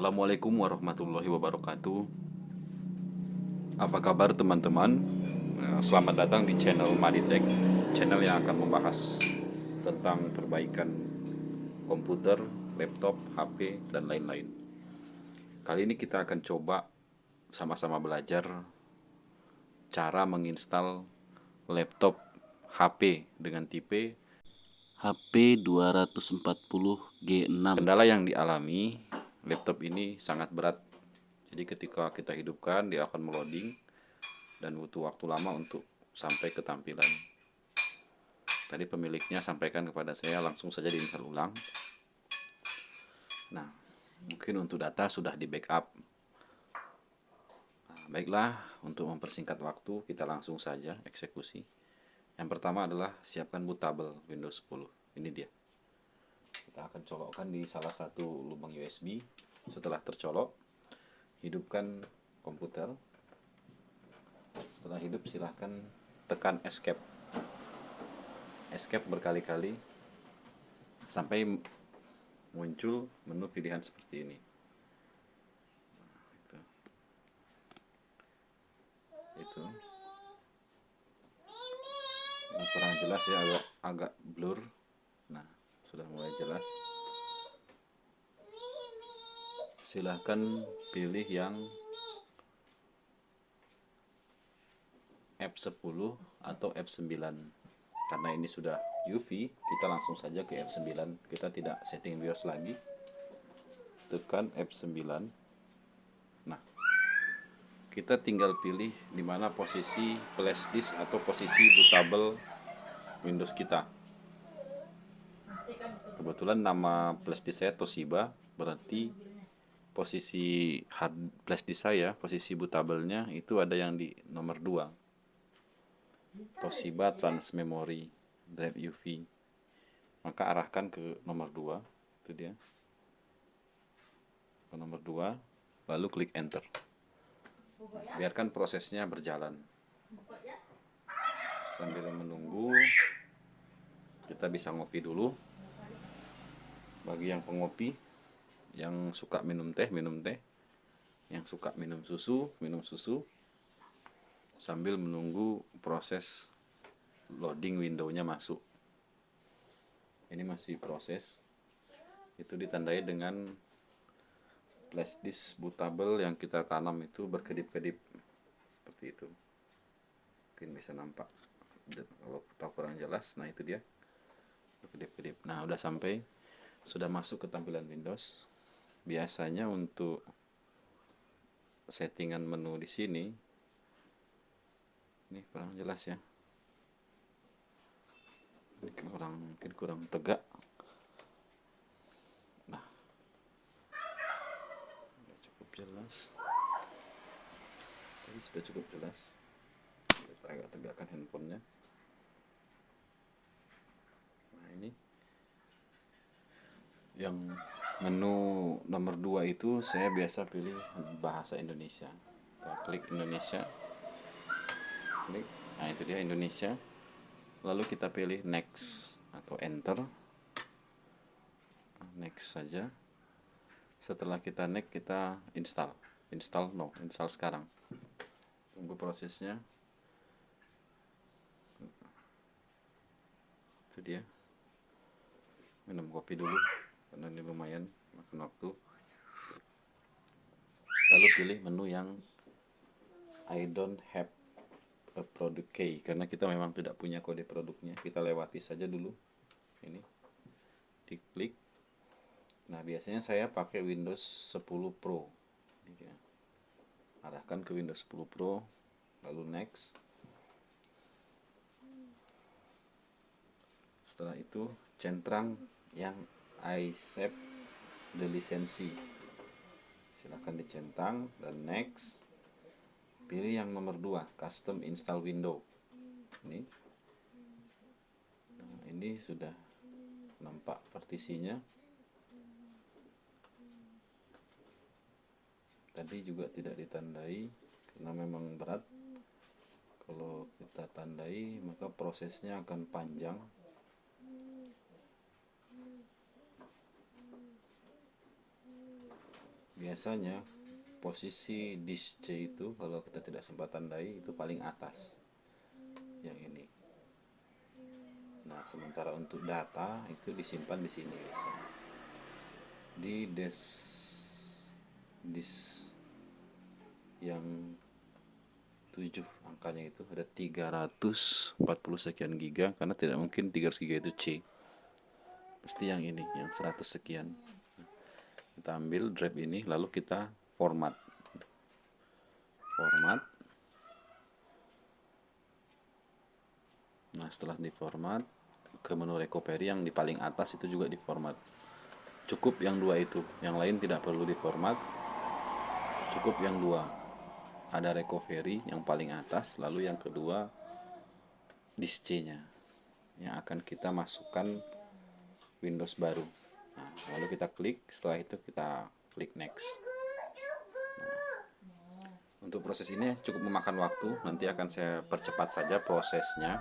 Assalamualaikum warahmatullahi wabarakatuh. Apa kabar teman-teman? Selamat datang di channel Maditech, channel yang akan membahas tentang perbaikan komputer, laptop, HP, dan lain-lain. Kali ini kita akan coba sama-sama belajar cara menginstal laptop HP dengan tipe HP 240G6. Kendala yang dialami laptop ini sangat berat. Jadi ketika kita hidupkan, dia akan meloading dan butuh waktu lama untuk sampai ke tampilan. Tadi pemiliknya sampaikan kepada saya langsung saja diinstal ulang. Nah, mungkin untuk data sudah di backup. Nah, baiklah, untuk mempersingkat waktu kita langsung saja eksekusi. Yang pertama adalah siapkan bootable Windows 10. Ini dia. Kita akan colokkan di salah satu lubang USB. Setelah tercolok, hidupkan komputer. Setelah hidup silahkan tekan escape berkali-kali sampai muncul menu pilihan seperti ini. Itu ini kurang jelas ya, agak blur. Nah, sudah mulai jelas. Silahkan pilih yang F10 atau F9. Karena ini sudah UV, kita langsung saja ke F9. Kita tidak setting BIOS lagi. Tekan F9. Nah, kita tinggal pilih di mana posisi flash disk atau posisi bootable Windows kita. Kebetulan nama flash disk saya Toshiba, berarti posisi hard flash disk saya, posisi bootable-nya itu ada yang di nomor 2. Toshiba Transmemory Drive UV. Maka arahkan ke nomor 2, itu dia. Ke nomor 2, lalu klik enter. Biarkan prosesnya berjalan. Sambil menunggu, kita bisa ngopi dulu. Bagi yang pengopi, yang suka minum teh, yang suka minum susu, sambil menunggu proses loading window-nya masuk. Ini masih proses. Itu ditandai dengan flash disk bootable yang kita tanam itu berkedip-kedip seperti itu. Mungkin bisa nampak. Kalau kurang jelas, nah itu dia berkedip-kedip. Nah, udah sampai, sudah masuk ke tampilan Windows. Biasanya untuk settingan menu di sini, ini kurang jelas ya. Ini mungkin kurang tegak. Nah, cukup jelas. Tadi sudah cukup jelas. Kita agak tegakkan handphonenya. Nah, ini yang menu nomor 2 itu saya biasa pilih bahasa Indonesia. Kita klik Indonesia. Klik. Nah, itu dia Indonesia. Lalu kita pilih next atau enter. Next saja. Setelah kita next, kita install. Install sekarang. Tunggu prosesnya. Itu dia. Minum kopi dulu karena ini lumayan makan waktu. Lalu pilih menu yang I don't have a product key, karena kita memang tidak punya kode produknya. Kita lewati saja dulu. Ini diklik. Nah, biasanya saya pakai Windows 10 Pro. Ini dia. Arahkan ke Windows 10 Pro, lalu next. Setelah itu centang yang I save the lisensi. Silahkan dicentang dan next. Pilih yang nomor 2, custom install window. Ini. Nah, ini sudah nampak partisinya. Tadi juga tidak ditandai karena memang berat. Kalau kita tandai maka prosesnya akan panjang. biasanya posisi disk C itu kalau kita tidak sempat tandai itu paling atas, yang ini. Nah, sementara untuk data itu disimpan di sini biasanya. Di disk yang 7 angkanya itu ada 340 sekian giga, karena tidak mungkin 300 giga itu C. Pasti yang ini, yang 100 sekian. Kita ambil drive ini lalu kita format. Nah, setelah diformat, ke menu recovery yang di paling atas itu juga diformat. Cukup yang dua itu, yang lain tidak perlu diformat. Cukup yang dua. Ada recovery yang paling atas, lalu yang kedua disk C-nya yang akan kita masukkan Windows baru. Nah, lalu kita klik, setelah itu kita klik next. Untuk proses ini cukup memakan waktu, nanti akan saya percepat saja prosesnya.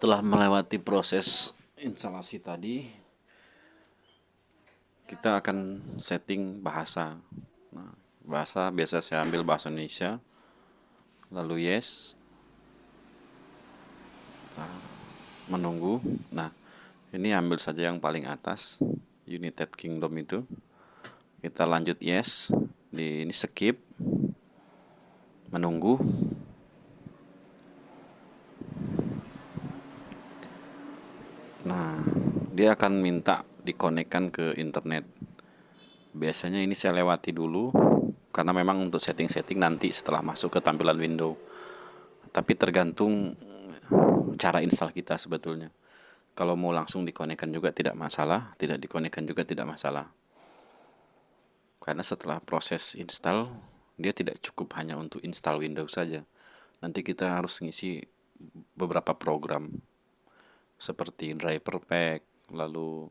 Setelah melewati proses instalasi tadi, kita akan setting bahasa. Nah, bahasa biasa saya ambil bahasa Indonesia, lalu yes, menunggu. Nah, ini ambil saja yang paling atas, United Kingdom itu. Kita lanjut yes, di ini skip, menunggu. Nah, dia akan minta dikonekkan ke internet. Biasanya ini saya lewati dulu, karena memang untuk setting-setting nanti setelah masuk ke tampilan window. Tapi tergantung cara install kita sebetulnya. Kalau mau langsung dikonekkan juga tidak masalah, tidak dikonekkan juga tidak masalah. Karena setelah proses install, dia tidak cukup hanya untuk install Windows saja. Nanti kita harus ngisi beberapa program seperti driver pack, lalu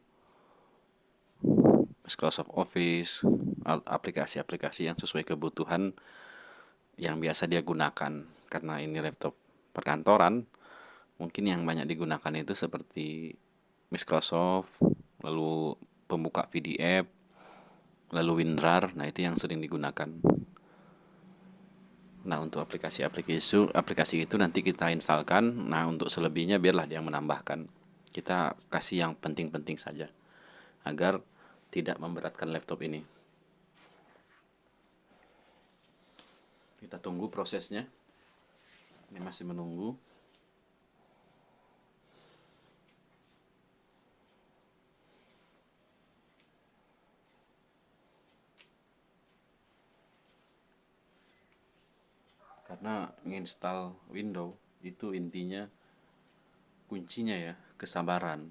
Microsoft Office, aplikasi-aplikasi yang sesuai kebutuhan yang biasa dia gunakan. Karena ini laptop perkantoran, mungkin yang banyak digunakan itu seperti Microsoft, lalu pembuka PDF, lalu WinRAR. Nah, itu yang sering digunakan. Nah, untuk aplikasi itu nanti kita instalkan. Nah, untuk selebihnya biarlah dia menambahkan. Kita kasih yang penting-penting saja agar tidak memberatkan laptop ini. Kita tunggu prosesnya. Ini masih menunggu. Karena menginstal Windows itu intinya, kuncinya ya, kesabaran.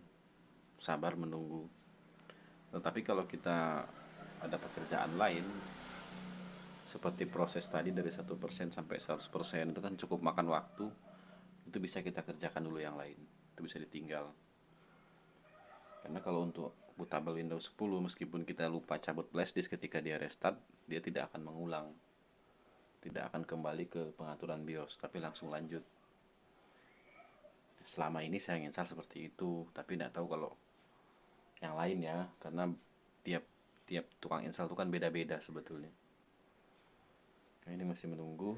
Sabar menunggu. Tetapi kalau kita ada pekerjaan lain, seperti proses tadi dari 1% sampai 100% itu kan cukup makan waktu. Itu bisa kita kerjakan dulu yang lain, itu bisa ditinggal. Karena kalau untuk bootable Windows 10, meskipun kita lupa cabut flash disk ketika dia restart, dia tidak akan mengulang, tidak akan kembali ke pengaturan BIOS, tapi langsung lanjut. Selama ini saya install seperti itu, tapi tidak tahu kalau yang lain ya, karena tiap tiap tukang install itu kan beda-beda sebetulnya. Nah, ini masih menunggu.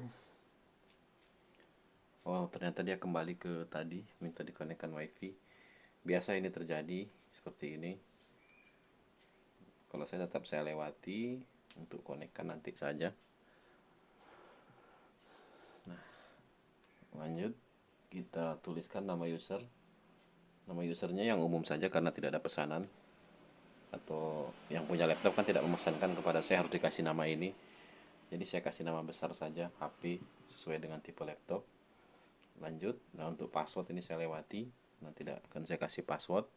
Oh, ternyata dia kembali ke tadi, minta dikonekkan wifi. Biasa ini terjadi seperti ini. Kalau saya tetap saya lewati untuk konekkan nanti saja. Nah, lanjut kita tuliskan nama user. Nama usernya yang umum saja karena tidak ada pesanan. Atau yang punya laptop kan tidak memesankan kepada saya harus dikasih nama ini. Jadi saya kasih nama besar saja, HP sesuai dengan tipe laptop. Lanjut. Nah, untuk password ini saya lewati. Nah, tidak akan saya kasih password.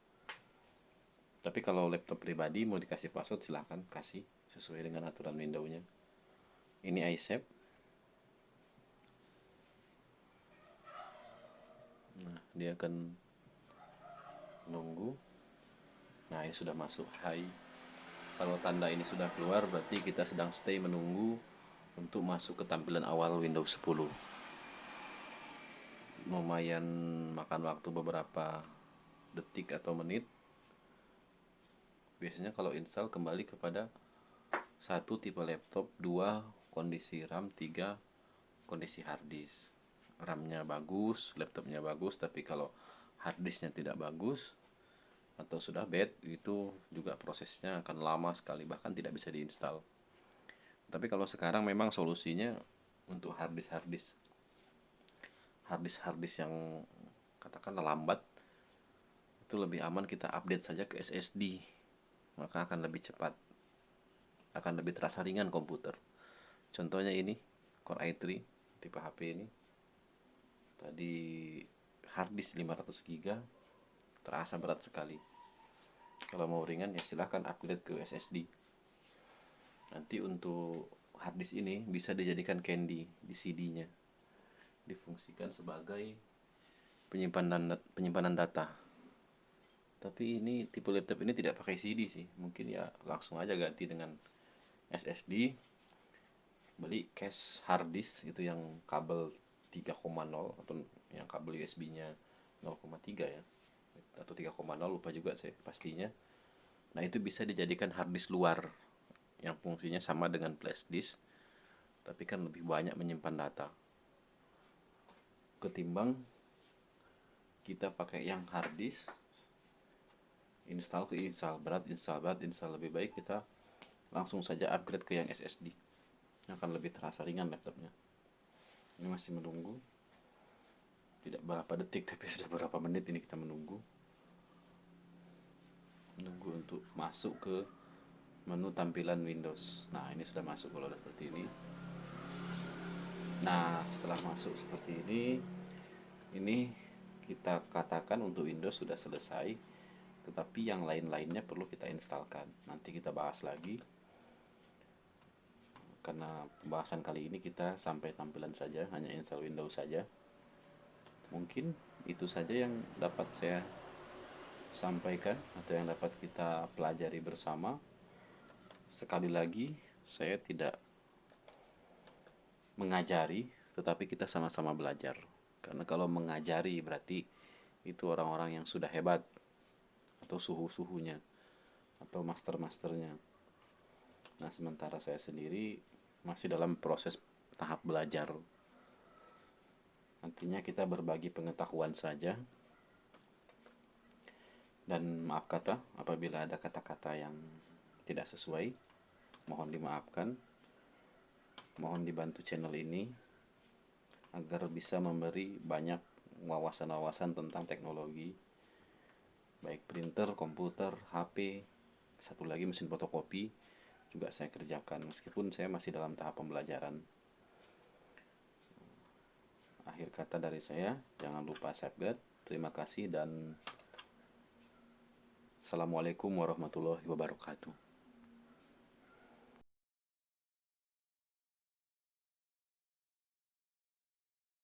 Tapi kalau laptop pribadi mau dikasih password silahkan kasih sesuai dengan aturan Windows-nya. Ini iSafe. Nah, dia akan nunggu. Nah, ini sudah masuk Hai. Kalau tanda ini sudah keluar berarti kita sedang stay menunggu untuk masuk ke tampilan awal Windows 10. Lumayan makan waktu beberapa detik atau menit. Biasanya kalau install kembali kepada 1 tipe laptop, 2 kondisi RAM, 3 kondisi harddisk. RAM-nya bagus, laptopnya bagus, tapi kalau harddisknya tidak bagus atau sudah bad, itu juga prosesnya akan lama sekali, bahkan tidak bisa diinstal. Tapi kalau sekarang memang solusinya untuk harddisk yang katakanlah lambat, itu lebih aman kita update saja ke SSD, maka akan lebih cepat, akan lebih terasa ringan komputer. Contohnya ini Core i3 tipe HP ini tadi harddisk 500 GB terasa berat sekali. Kalau mau ringan ya silahkan upgrade ke SSD. Nanti untuk harddisk ini bisa dijadikan candy di CD-nya, difungsikan sebagai penyimpanan data. Tapi ini tipe laptop ini tidak pakai CD sih, mungkin ya langsung aja ganti dengan SSD. Beli case harddisk itu yang kabel 3,0 atau yang kabel USB-nya 0,3 ya, atau 3,0 lupa juga saya pastinya. Nah, itu bisa dijadikan harddisk luar yang fungsinya sama dengan flash disk, tapi kan lebih banyak menyimpan data ketimbang kita pakai yang harddisk install berat. Lebih baik kita langsung saja upgrade ke yang SSD, akan lebih terasa ringan laptopnya. Ini masih menunggu, tidak berapa detik tapi sudah berapa menit ini kita menunggu untuk masuk ke menu tampilan Windows. Nah, ini sudah masuk kalau seperti ini. Nah, setelah masuk seperti ini kita katakan untuk Windows sudah selesai, tetapi yang lain-lainnya perlu kita instalkan. Nanti kita bahas lagi, karena pembahasan kali ini kita sampai tampilan saja, hanya install Windows saja. Mungkin itu saja yang dapat saya sampaikan atau yang dapat kita pelajari bersama. Sekali lagi, saya tidak mengajari, tetapi kita sama-sama belajar. Karena kalau mengajari berarti itu orang-orang yang sudah hebat, atau suhu-suhunya, atau master-masternya. Nah, sementara saya sendiri masih dalam proses tahap belajar. Nantinya kita berbagi pengetahuan saja. Dan maaf kata, apabila ada kata-kata yang tidak sesuai, mohon dimaafkan. Mohon dibantu channel ini agar bisa memberi banyak wawasan-wawasan tentang teknologi, baik printer, komputer, HP, satu lagi mesin fotokopi juga saya kerjakan, meskipun saya masih dalam tahap pembelajaran. Akhir kata dari saya, jangan lupa subscribe. Terima kasih dan Assalamualaikum warahmatullahi wabarakatuh.